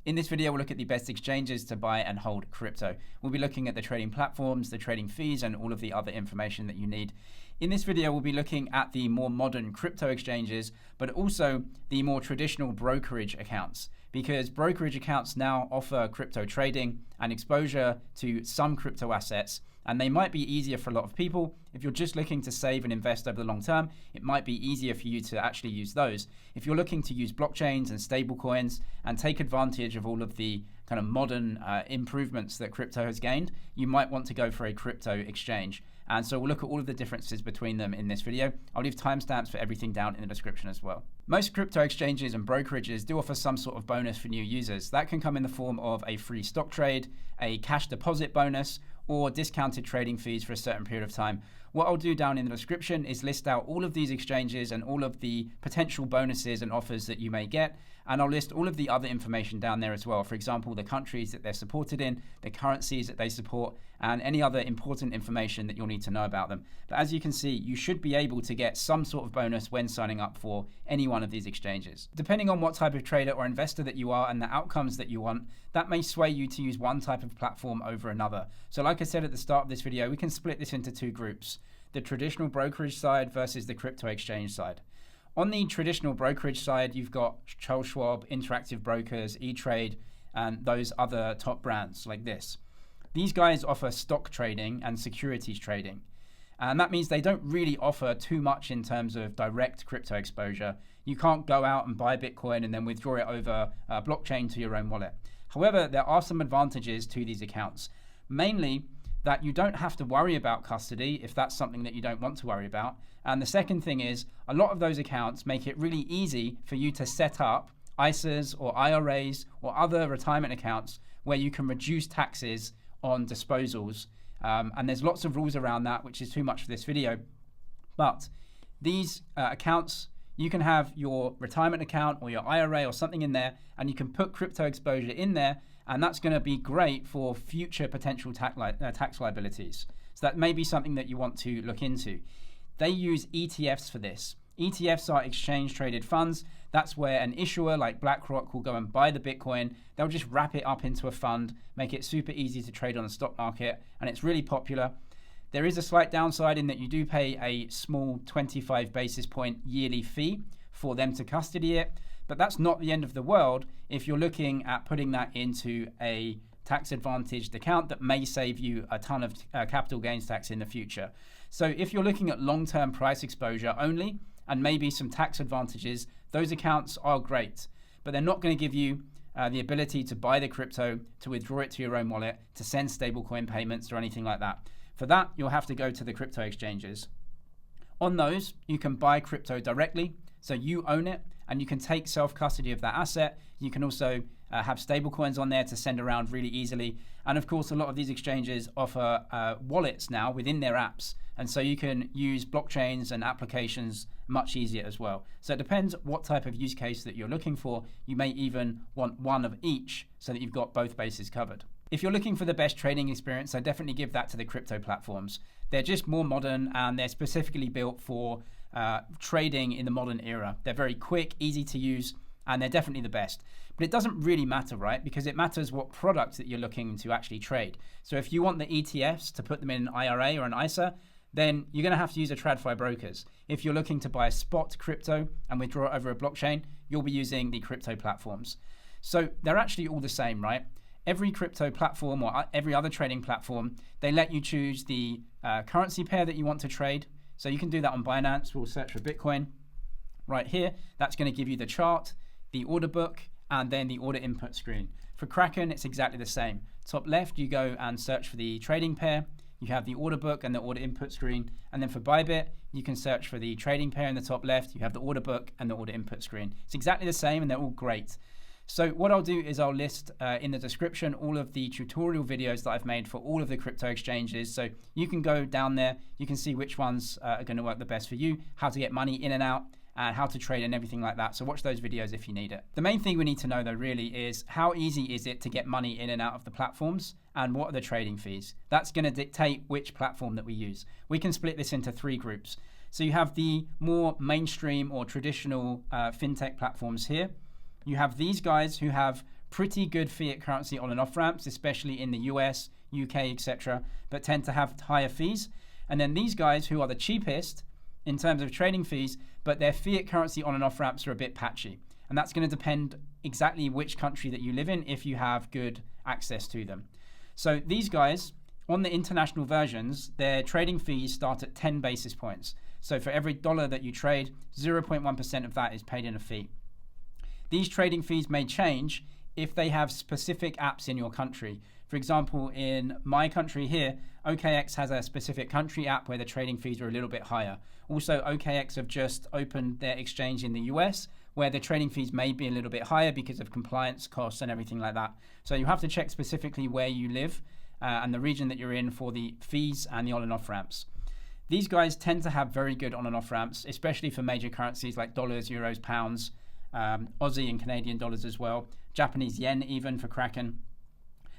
In this video, we'll look at the best exchanges to buy and hold crypto. We'll be looking at the trading platforms, the trading fees, and all of the other information that you need. In this video, we'll be looking at the more modern crypto exchanges, but also the more traditional brokerage accounts, because brokerage accounts now offer crypto trading and exposure to some crypto assets, and they might be easier for a lot of people. If you're just looking to save and invest over the long term, it might be easier for you to actually use those. If you're looking to use blockchains and stable coins and take advantage of all of the kind of modern improvements that crypto has gained, you might want to go for a crypto exchange. And so we'll look at all of the differences between them in this video. I'll leave timestamps for everything down in the description as well. Most crypto exchanges and brokerages do offer some sort of bonus for new users. That can come in the form of a free stock trade, a cash deposit bonus, or discounted trading fees for a certain period of time. What I'll do down in the description is list out all of these exchanges and all of the potential bonuses and offers that you may get. And I'll list all of the other information down there as well. For example, the countries that they're supported in, the currencies that they support, and any other important information that you'll need to know about them. But as you can see, you should be able to get some sort of bonus when signing up for any one of these exchanges. Depending on what type of trader or investor that you are and the outcomes that you want, that may sway you to use one type of platform over another. So like I said at the start of this video, we can split this into two groups: the traditional brokerage side versus the crypto exchange side. On the traditional brokerage side, you've got Charles Schwab, Interactive Brokers, E-Trade, and those other top brands like this. These guys offer stock trading and securities trading. And that means they don't really offer too much in terms of direct crypto exposure. You can't go out and buy Bitcoin and then withdraw it over blockchain to your own wallet. However, there are some advantages to these accounts, mainly that you don't have to worry about custody if that's something that you don't want to worry about. And the second thing is, a lot of those accounts make it really easy for you to set up ISAs or IRAs or other retirement accounts where you can reduce taxes on disposals. And there's lots of rules around that, which is too much for this video. But these accounts, you can have your retirement account or your IRA or something in there, and you can put crypto exposure in there, and that's going to be great for future potential tax liabilities. So that may be something that you want to look into. They use ETFs for this. ETFs are exchange traded funds. That's where an issuer like BlackRock will go and buy the Bitcoin. They'll just wrap it up into a fund, make it super easy to trade on the stock market, and it's really popular. There is a slight downside in that you do pay a small 25 basis point yearly fee for them to custody it, but that's not the end of the world if you're looking at putting that into a tax advantaged account that may save you a ton of capital gains tax in the future. So if you're looking at long-term price exposure only and maybe some tax advantages, those accounts are great, but they're not going to give you the ability to buy the crypto, to withdraw it to your own wallet, to send stablecoin payments or anything like that. For that, you'll have to go to the crypto exchanges. On those, you can buy crypto directly, so you own it, and you can take self-custody of that asset. You can also have stablecoins on there to send around really easily. And of course, a lot of these exchanges offer wallets now within their apps. And so you can use blockchains and applications much easier as well. So it depends what type of use case that you're looking for. You may even want one of each so that you've got both bases covered. If you're looking for the best trading experience, I definitely give that to the crypto platforms. They're just more modern and they're specifically built for trading in the modern era. They're very quick, easy to use, and they're definitely the best. But it doesn't really matter, right? Because it matters what product that you're looking to actually trade. So if you want the ETFs to put them in an IRA or an ISA, then you're going to have to use a TradFi brokers. If you're looking to buy spot crypto and withdraw it over a blockchain, you'll be using the crypto platforms. So they're actually all the same, right? Every crypto platform or every other trading platform, they let you choose the currency pair that you want to trade. So you can do that on Binance. We'll search for Bitcoin right here. That's going to give you the chart, the order book, and then the order input screen. For Kraken, it's exactly the same. Top left, you go and search for the trading pair. You have the order book and the order input screen. And then for Bybit, you can search for the trading pair in the top left. You have the order book and the order input screen. It's exactly the same and they're all great. So what I'll do is I'll list in the description all of the tutorial videos that I've made for all of the crypto exchanges. So you can go down there, you can see which ones are going to work the best for you, how to get money in and out, and how to trade and everything like that. So watch those videos if you need it. The main thing we need to know though really is how easy is it to get money in and out of the platforms, and what are the trading fees? That's going to dictate which platform that we use. We can split this into three groups. So you have the more mainstream or traditional fintech platforms here. You have these guys who have pretty good fiat currency on and off ramps, especially in the US, UK, etc., but tend to have higher fees. And then these guys who are the cheapest in terms of trading fees, but their fiat currency on and off ramps are a bit patchy. And that's going to depend exactly which country that you live in if you have good access to them. So these guys, on the international versions, their trading fees start at 10 basis points. So for every dollar that you trade, 0.1% of that is paid in a fee. These trading fees may change if they have specific apps in your country. For example, in my country here, OKX has a specific country app where the trading fees are a little bit higher. Also, OKX have just opened their exchange in the US, where the trading fees may be a little bit higher because of compliance costs and everything like that. So you have to check specifically where you live and the region that you're in for the fees and the on and off ramps. These guys tend to have very good on and off ramps, especially for major currencies like dollars, euros, pounds, Aussie and Canadian dollars as well, Japanese yen even for Kraken.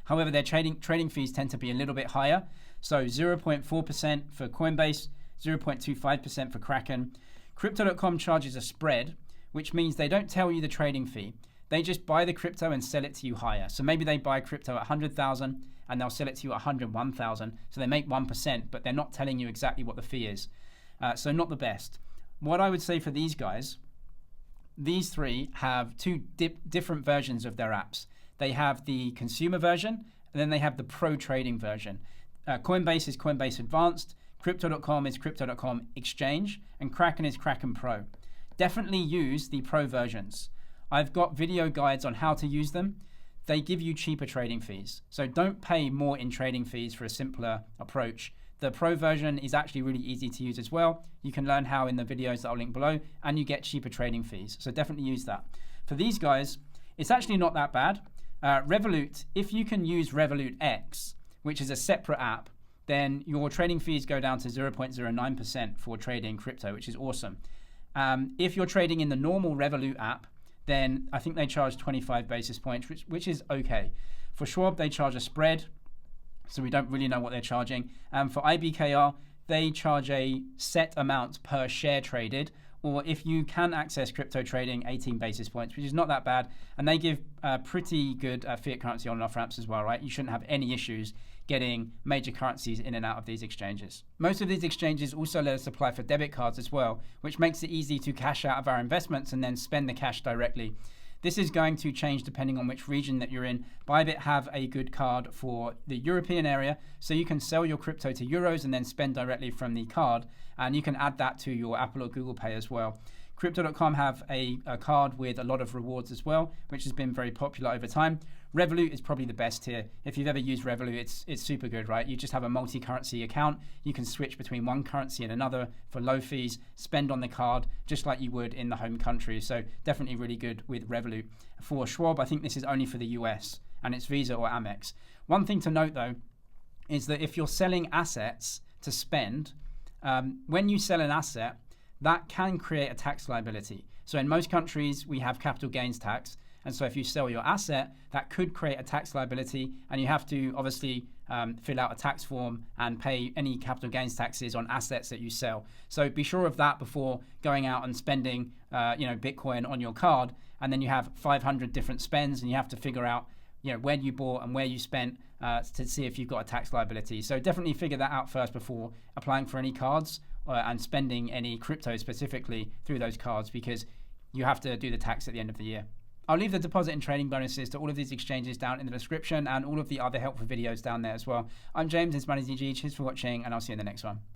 However, their trading fees tend to be a little bit higher. So 0.4% for Coinbase, 0.25% for Kraken. Crypto.com charges a spread, which means they don't tell you the trading fee. They just buy the crypto and sell it to you higher. So maybe they buy crypto at 100,000 and they'll sell it to you at 101,000. So they make 1%, but they're not telling you exactly what the fee is. So not the best. What I would say for these guys, these three have two different versions of their apps. They have the consumer version, and then they have the pro trading version. Coinbase is Coinbase Advanced, Crypto.com is Crypto.com Exchange, and Kraken is Kraken Pro. Definitely use the pro versions. I've got video guides on how to use them. They give you cheaper trading fees. So don't pay more in trading fees for a simpler approach. The pro version is actually really easy to use as well. You can learn how in the videos that I'll link below, and you get cheaper trading fees. So definitely use that. For these guys, it's actually not that bad. Revolut, if you can use Revolut X, which is a separate app, then your trading fees go down to 0.09% for trading crypto, which is awesome. If you're trading in the normal Revolut app, then I think they charge 25 basis points, which is okay. For Schwab, they charge a spread, so we don't really know what they're charging. For IBKR, they charge a set amount per share traded, or if you can access crypto trading, 18 basis points, which is not that bad. And they give pretty good fiat currency on and off ramps as well, right? You shouldn't have any issues getting major currencies in and out of these exchanges. Most of these exchanges also let us apply for debit cards as well, which makes it easy to cash out of our investments and then spend the cash directly. This is going to change depending on which region that you're in. Bybit have a good card for the European area, so you can sell your crypto to euros and then spend directly from the card, and you can add that to your Apple or Google Pay as well. Crypto.com have a card with a lot of rewards as well, which has been very popular over time. Revolut is probably the best here. If you've ever used Revolut, it's super good, right? You just have a multi-currency account. You can switch between one currency and another for low fees, spend on the card, just like you would in the home country. So definitely really good with Revolut. For Schwab, I think this is only for the US, and it's Visa or Amex. One thing to note, though, is that if you're selling assets to spend, when you sell an asset, that can create a tax liability. So in most countries, we have capital gains tax. And so if you sell your asset, that could create a tax liability, and you have to obviously fill out a tax form and pay any capital gains taxes on assets that you sell. So be sure of that before going out and spending Bitcoin on your card, and then you have 500 different spends, and you have to figure out when you bought and where you spent to see if you've got a tax liability. So definitely figure that out first before applying for any cards and spending any crypto specifically through those cards, because you have to do the tax at the end of the year. I'll leave the deposit and trading bonuses to all of these exchanges down in the description, and all of the other helpful videos down there as well. I'm James, it's MoneyZG. Cheers for watching, and I'll see you in the next one.